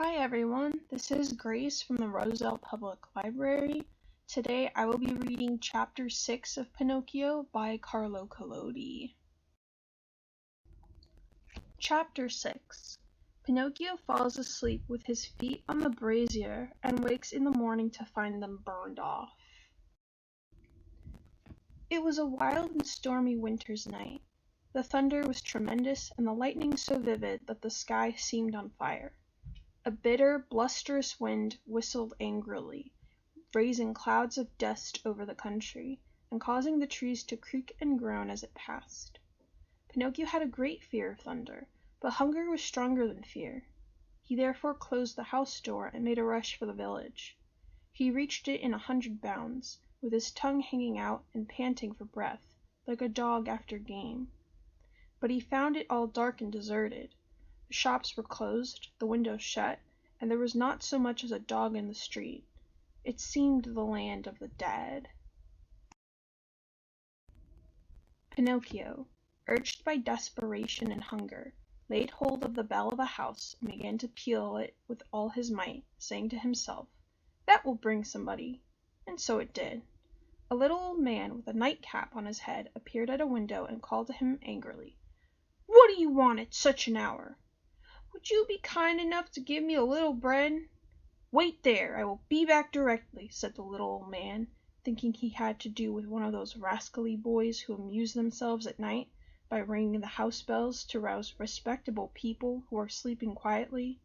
Hi everyone, this is Grace from the Roselle Public Library. Today I will be reading Chapter 6 of Pinocchio by Carlo Collodi. Chapter 6. Pinocchio falls asleep with his feet on the brazier and wakes in the morning to find them burned off. It was a wild and stormy winter's night. The thunder was tremendous and the lightning so vivid that the sky seemed on fire. A bitter, blusterous wind whistled angrily, raising clouds of dust over the country, and causing the trees to creak and groan as it passed. Pinocchio had a great fear of thunder, but hunger was stronger than fear. He therefore closed the house door and made a rush for the village. He reached it in 100 bounds, with his tongue hanging out and panting for breath, like a dog after game. But he found it all dark and deserted. The shops were closed, the windows shut, and there was not so much as a dog in the street. It seemed the land of the dead. Pinocchio, urged by desperation and hunger, laid hold of the bell of a house and began to peal it with all his might, saying to himself, "That will bring somebody." And so it did. A little old man with a nightcap on his head appeared at a window and called to him angrily, "What do you want at such an hour? Would you be kind enough to give me a little bread?" "Wait there, I will be back directly," said the little old man, thinking he had to do with one of those rascally boys who amuse themselves at night by ringing the house bells to rouse respectable people who are sleeping quietly.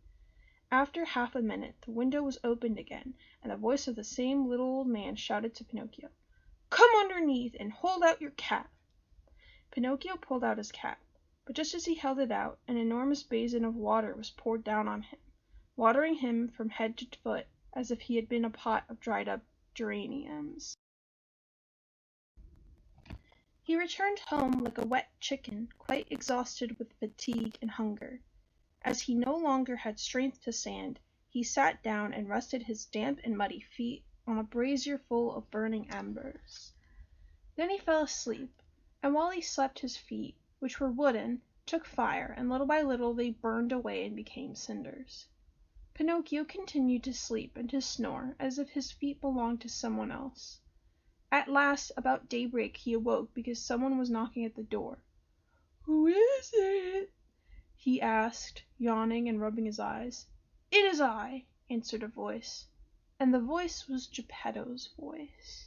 After half a minute the window was opened again, and the voice of the same little old man shouted to Pinocchio, "Come underneath and hold out your cap." Pinocchio pulled out his cap, but just as he held it out, an enormous basin of water was poured down on him, watering him from head to foot as if he had been a pot of dried up geraniums. He returned home like a wet chicken, quite exhausted with fatigue and hunger. As he no longer had strength to stand, he sat down and rested his damp and muddy feet on a brazier full of burning embers. Then he fell asleep, and while he slept his feet, which were wooden, took fire, and little by little they burned away and became cinders. Pinocchio continued to sleep and to snore as if his feet belonged to someone else. At last, about daybreak, he awoke because someone was knocking at the door. "Who is it?" he asked, yawning and rubbing his eyes. "It is I," answered a voice, and the voice was Geppetto's voice.